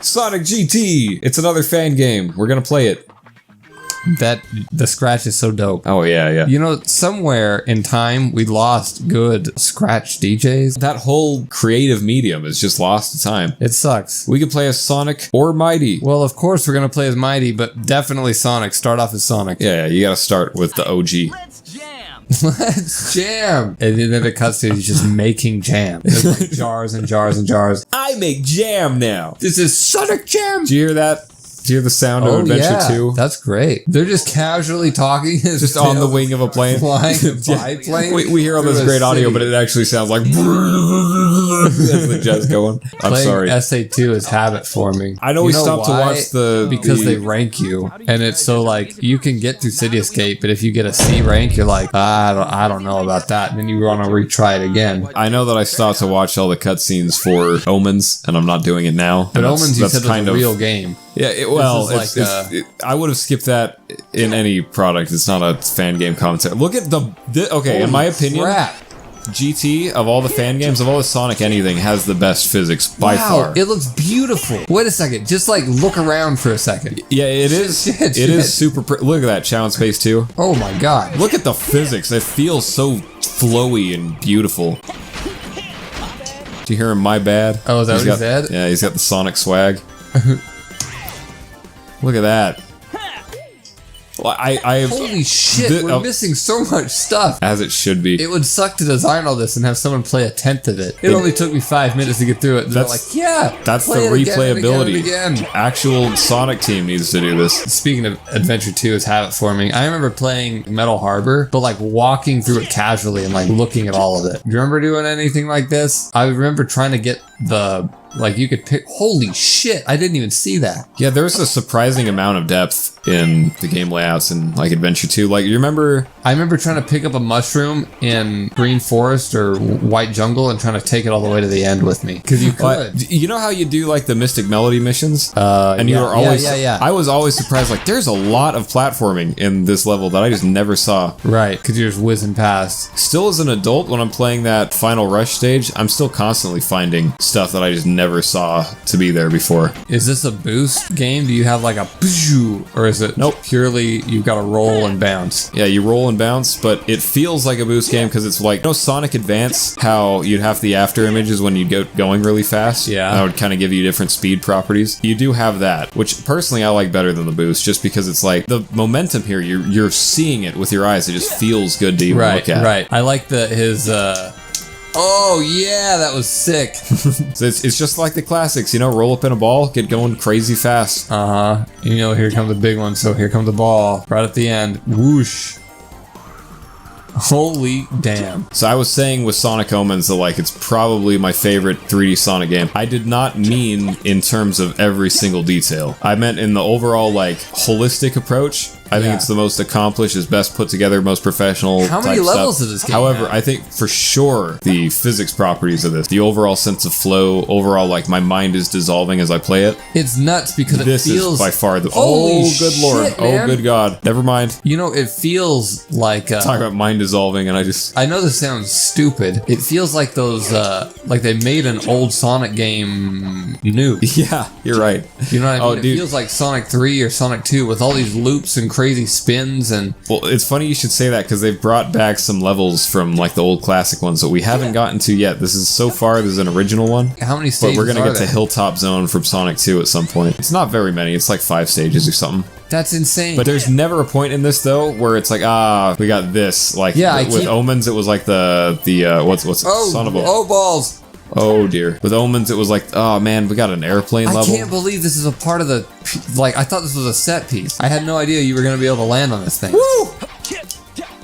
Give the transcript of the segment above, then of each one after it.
Sonic GT! It's another fan game. We're gonna play it. The scratch is so dope. Oh, yeah. You know, somewhere in time, we lost good scratch DJs. That whole creative medium is just lost to time. It sucks. We could play as Sonic or Mighty. Well, of course we're going to play as Mighty, but definitely Sonic. Start off as Sonic. Yeah, you gotta start with the OG. Let's jam. And then it cuts to he's just making jam. There's like jars and jars and jars. I make jam now. This is Sonic Jam. Do you hear that? Do you hear the sound of Adventure 2? That's great. They're just casually talking. Just on the wing of a plane. Flying a biplane. We hear all this great audio, but it actually sounds like that's the jets going. I'm sorry. SA2 is habit forming. I know we stopped to watch because they rank you, and it's so like you can get through City Escape, but if you get a C rank, you're like, I don't know about that, and then you want to retry it again. I know that I stopped to watch all the cutscenes for Omens, and I'm not doing it now. But Omens, you said, was a real game. Yeah, I would have skipped that in any product. It's not a fan game commentary. Look at okay, in my opinion, GT, of all the fan games, of all the Sonic anything, has the best physics by far. It looks beautiful. Wait a second. Just like look around for a second. Yeah, it is. It is super look at that, Chow in Space 2. Oh my god. Look at the physics. It feels so flowy and beautiful. Do you hear him? My bad. Oh, is that what he said? Yeah, he's got the Sonic swag. Look at that. Well, holy shit, we're missing so much stuff. As it should be. It would suck to design all this and have someone play a tenth of it. It only took me 5 minutes to get through it. They're like, yeah, that's the replayability. Again. Actual Sonic team needs to do this. Speaking of Adventure 2 is habit forming. I remember playing Metal Harbor, but like walking through it casually and like looking at all of it. You remember doing anything like this? I remember trying to get like you could pick. Holy shit, I didn't even see that. Yeah, there's a surprising amount of depth in the game layouts in like Adventure 2. Like, you remember? I remember trying to pick up a mushroom in Green Forest or White Jungle and trying to take it all the way to the end with me. Because you could. You know how you do like the Mystic Melody missions? And you were always, I was always surprised. Like, there's a lot of platforming in this level that I just never saw. Right, because you're just whizzing past. Still, as an adult, when I'm playing that Final Rush stage, I'm still constantly finding stuff that I just never saw to be there before. Is this a boost game? Do you have like a or is it purely you've got to roll and bounce? Yeah, you roll and bounce, but it feels like a boost game because it's like, Sonic Advance, how you'd have the after images when you get going really fast. Yeah. That would kind of give you different speed properties. You do have that, which personally I like better than the boost, just because it's like the momentum here, you're seeing it with your eyes. It just feels good to even look at. Right. I like his oh yeah, that was sick. So it's just like the classics, roll up in a ball, get going crazy fast. Here comes the big one, so here comes the ball right at the end. Whoosh. Holy damn. So I was saying with Sonic Omens that like it's probably my favorite 3D Sonic game. I did not mean in terms of every single detail. I meant in the overall like holistic approach. I think it's the most accomplished, is best put together, most professional. How many levels is this game? However, I think for sure the physics properties of this, the overall sense of flow, overall like my mind is dissolving as I play it. It's nuts because this it feels is by far the good lord. Shit, man. Oh good god. Never mind. It feels like talk about mind dissolving and I know this sounds stupid. It feels like those like they made an old Sonic game new. Yeah, you're right. You know what I mean? It feels like Sonic 3 or Sonic 2 with all these loops and crazy spins and... Well, it's funny you should say that because they've brought back some levels from like the old classic ones that we haven't gotten to yet. This is an original one. How many stages But we're going to get to Hilltop Zone from Sonic 2 at some point. It's not very many. It's like 5 stages or something. That's insane. But there's never a point in this though where it's like, we got this. Like with Omens, it was like son of a... Oh, balls. Oh dear. With Omens, it was like, oh man, we got an airplane level. I can't believe this is a part of the... Like, I thought this was a set piece. I had no idea you were going to be able to land on this thing. Woo!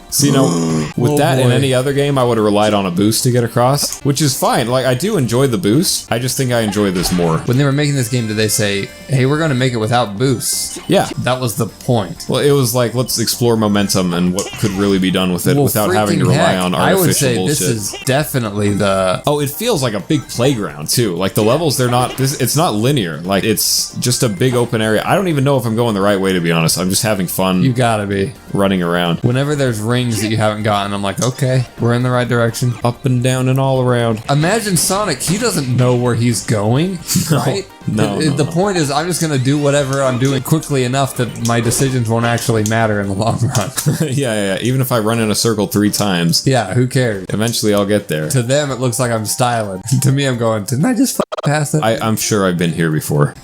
So, with in any other game, I would have relied on a boost to get across, which is fine. Like, I do enjoy the boost. I just think I enjoy this more. When they were making this game, did they say, hey, we're going to make it without boosts? Yeah. That was the point. Well, it was like, let's explore momentum and what could really be done with it without having to rely on artificial bullshit. I would say this is definitely the... Oh, it feels like a big playground, too. Like, the levels, it's not linear. Like, it's just a big open area. I don't even know if I'm going the right way, to be honest. I'm just having fun. You gotta be. Running around. Whenever there's rings things that you haven't gotten. I'm like, okay, we're in the right direction. Up and down and all around. Imagine Sonic, he doesn't know where he's going, right? No, The point is, I'm just going to do whatever I'm doing quickly enough that my decisions won't actually matter in the long run. Yeah. Even if I run in a circle 3 times. Yeah, who cares? Eventually I'll get there. To them, it looks like I'm styling. To me, I'm going, didn't I just pass it? I'm sure I've been here before.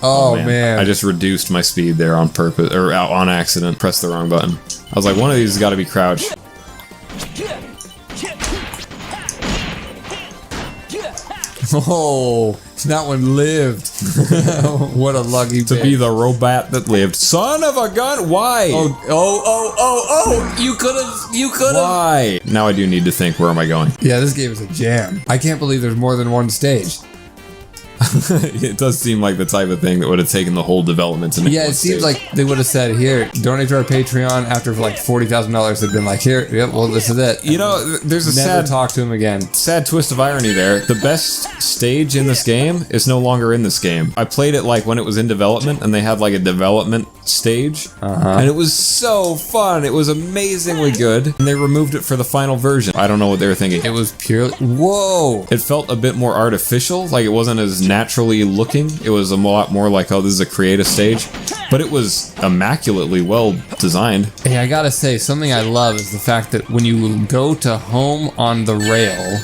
Oh, man. I just reduced my speed there on purpose, or on accident. Pressed the wrong button. I was like, one of these has got to be crouched. Oh, that one lived. What a lucky To be the robot that lived. Son of a gun, why? Oh, you could have. Why? Now I do need to think, where am I going? Yeah, this game is a jam. I can't believe there's more than one stage. It does seem like the type of thing that would have taken the whole development to make Yeah, one it seems stage. like they would have said, here, donate to our Patreon after like $40,000. They've been like, here, yep, well, this is it. You know, there's a Never sad talk to him again. sad twist of irony there. The best stage in this game is no longer in this game. I played it like when it was in development, and they had like a development stage, and it was so fun. It was amazingly good, and they removed it for the final version. I don't know what they were thinking. It was purely, whoa. It felt a bit more artificial, like it wasn't as naturally looking. It was a lot more like, oh, this is a creative stage, but it was immaculately well designed. Hey, I gotta say, something I love is the fact that when you go to home on the rail,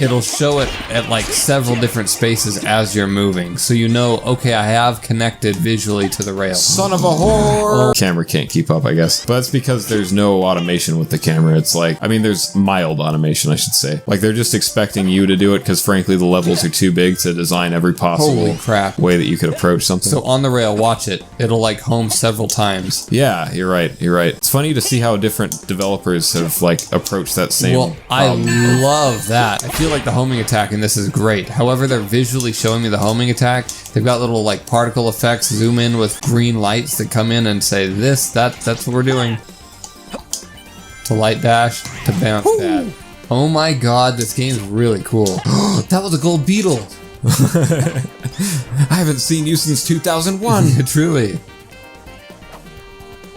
it'll show it at like several different spaces as you're moving. So you know, okay, I have connected visually to the rail. Son of a whore! Camera can't keep up, I guess. But that's because there's no automation with the camera. It's like, I mean, there's mild automation, I should say. Like, they're just expecting you to do it because, frankly, the levels are too big to design every possible Holy crap. way that you could approach something. So on the rail, watch it. It'll like home several times. Yeah, you're right. It's funny to see how different developers have, like, approached that same Well, I love that. I feel like the homing attack in this is great. However, they're visually showing me the homing attack. They've got little like particle effects, zoom in with green lights that come in and say that's what we're doing. To light dash, to bounce that. Oh my god, this game's really cool. That was a gold beetle. I haven't seen you since 2001. Truly.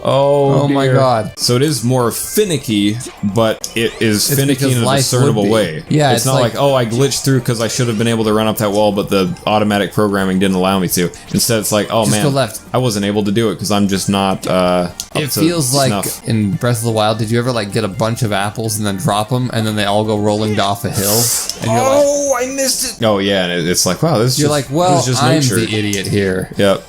Oh my dear. God. So it is more finicky, but it is It's finicky because in a life discernible would be. way. Yeah, it's it's not like- like, oh, I glitched through because I should have been able to run up that wall, but the automatic programming didn't allow me to. Instead, it's like, oh Just man, go left. I wasn't able to do it because I'm just not up It to feels like snuff. in Breath of the Wild, did you ever like get a bunch of apples and then drop them and then they all go rolling off a hill? And you're like, Oh, I missed it. Oh yeah, and it's like, wow, this is you're just, like, well, this is just I'm nature. the idiot here. Yep.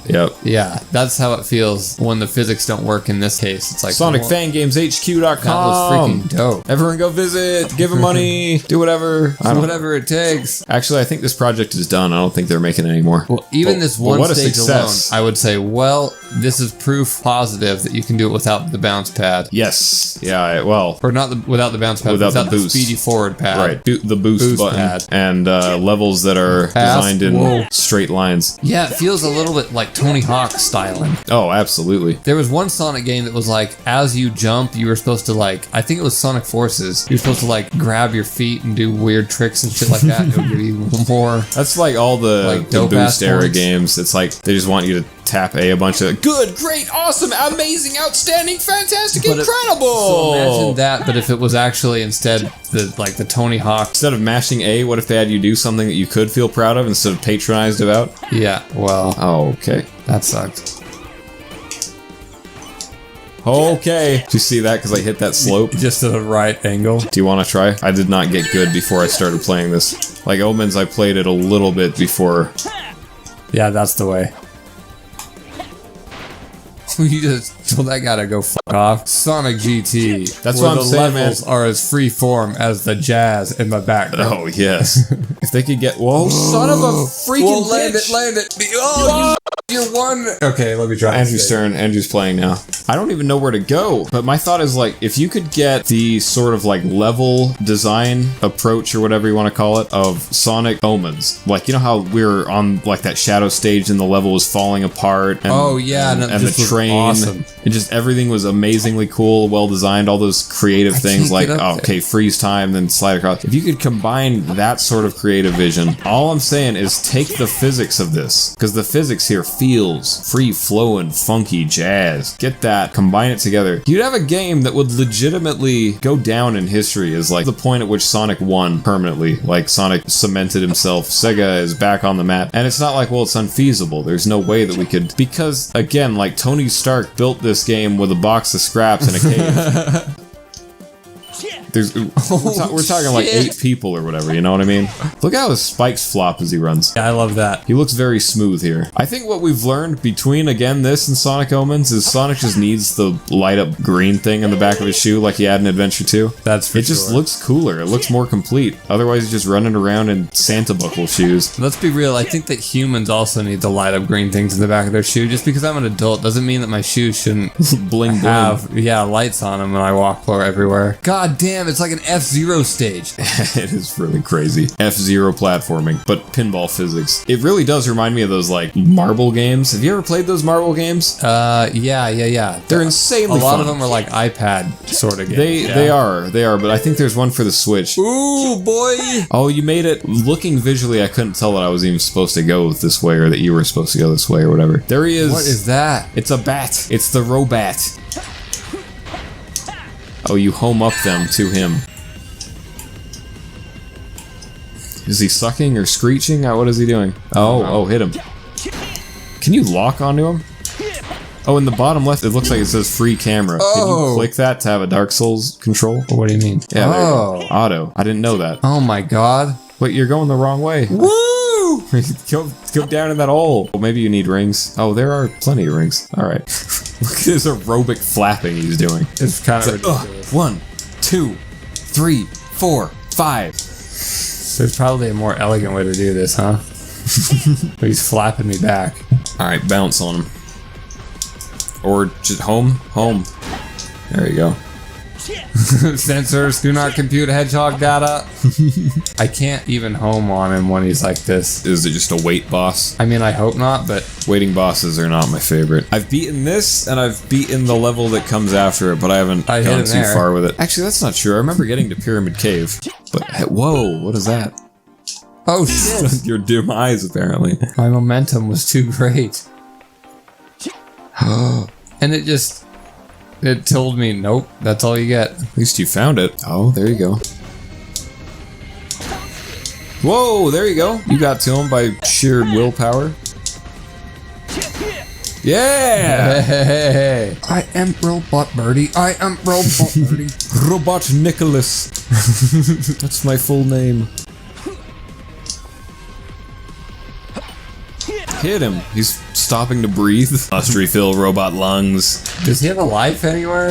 Yeah, that's how it feels when the physics don't work in this case. It's like SonicFanGamesHQ.com. that was freaking dope. Everyone go visit, give them money, do whatever. I don't- Whatever it takes. Actually, I think this project is done. I don't think they're making it anymore. Well, even But- this but one what a stage success. alone, I would say, well, this is proof positive that you can do it without the bounce pad. Yes. Yeah. Well. Or not without the bounce pad, Without without, the the boost. speedy forward pad. Right. The boost button pad. and levels that are Pass. designed in Whoa. straight lines. Yeah, it feels a little bit like Tony Hawk styling. Oh, absolutely. There was one Sonic game that was like, as you jump, you were supposed to like, I think it was Sonic Forces. You're supposed to like grab your feet and do weird tricks and shit like that. And it'll give you more. That's like all the, Like the dope-ass boost era points. games. It's like they just want you to tap a bunch of good, great, awesome, amazing, outstanding, fantastic, But incredible. So imagine that, but if it was actually instead the Tony Hawk. Instead of mashing A, what if they had you do something that you could feel proud of instead of patronized about? Yeah, well, Oh, okay. that sucked. Okay. Did you see that because I hit that slope? Just to the right angle. Do you want to try? I did not get good before I started playing this. Like Omens, I played it a little bit before. Yeah, that's the way. You just told that guy to go fuck off. Sonic GT. That's where what I'm the saying, levels are as free form as the jazz in the background. Oh, yes. If they could get... Whoa, son of a freaking Well, land bitch. it, land it. Oh, you're one. Okay, let me try. Andrew's turn. Andrew's playing now. I don't even know where to go. But my thought is like, if you could get the sort of like level design approach or whatever you want to call it of Sonic Omens. Like, you know how we were on like that shadow stage and the level was falling apart. And, Oh, yeah, And, and it and the just was train. awesome. And just everything was amazingly cool, well designed, all those creative things like, oh, okay, freeze time, then slide across. If you could combine that sort of creative vision, all I'm saying is take the physics of this, because the physics here feels free-flowing, funky jazz. Get that, combine it together. You'd have a game that would legitimately go down in history as like the point at which Sonic won permanently. Like Sonic cemented himself, Sega is back on the map. And it's not like, well, it's unfeasible. There's no way that we could, because again, like Tony Stark built this game with a box of scraps in a cave. We're talking like 8 people or whatever, you know what I mean? Look how his spikes flop as he runs. Yeah, I love that. He looks very smooth here. I think what we've learned between, again, this and Sonic Omens is Sonic just needs the light up green thing in the back of his shoe like he had in Adventure 2. That's for It just looks cooler. It looks more complete. Otherwise, he's just running around in Santa buckle shoes. Let's be real. I think that humans also need to light up green things in the back of their shoe. Just because I'm an adult doesn't mean that my shoes shouldn't Bling bling. have, lights on them when I walk everywhere. God damn, it's like an F-Zero stage. It is really crazy. F-Zero platforming, but pinball physics. It really does remind me of those like marble games. Have you ever played those marble games? Yeah. They're insanely A lot fun. of them are like iPad sort of games. They are, but I think there's one for the Switch. Ooh, boy! Oh, you made it. Looking visually, I couldn't tell that I was even supposed to go this way or that you were supposed to go this way or whatever. There he is. What is that? It's a bat. It's the Robat. Oh, you home up them to him. Is he sucking or screeching? What is he doing? Oh, hit him. Can you lock onto him? Oh, in the bottom left, it looks like it says free camera. Can you click that to have a Dark Souls control? What do you mean? Yeah, there you go. Auto. I didn't know that. Oh my god. Wait, you're going the wrong way. Woo! Go down in that hole. Well, maybe you need rings. Oh, there are plenty of rings. All right. Look at his aerobic flapping he's doing. It's kind of ridiculous. 1, 2, 3, 4, 5. So there's probably a more elegant way to do this, huh? He's flapping me back. All right, bounce on him. Or just home. There you go. Sensors do not compute hedgehog data. I can't even home on him when he's like this. Is it just a wait boss? I mean, I hope not, but Waiting bosses are not my favorite. I've beaten this, and I've beaten the level that comes after it, but I haven't gone too far with it. Actually, that's not true. I remember getting to Pyramid Cave. But, whoa, what is that? oh shit! Your dim eyes, apparently. My momentum was too great. And it told me, nope, that's all you get. At least you found it. Oh, there you go. Whoa, there you go. You got to him by sheer willpower. Yeah! Hey. I am Robot Birdie. I am Robot Birdie. Robot Nicholas. That's my full name. Hit him. He's stopping to breathe. Must refill robot lungs. Does he have a life anywhere?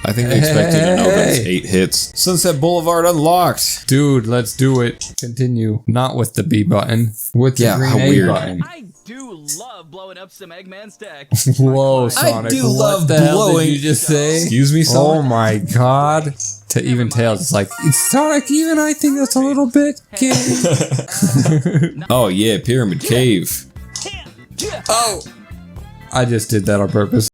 I think they expect you to know that's 8 hits. Sunset Boulevard unlocked. Dude, let's do it. Continue. Not with the B button. With the green how A weird. button. I do love blowing up some Eggman's deck. Whoa, Sonic. do what love the hell blowing- did you just say? Excuse me, Oh Sonic? my god. To even Tails, it's like, it's Sonic even, I think that's a little bit gay. Oh yeah, Pyramid Cave. Oh! I just did that on purpose.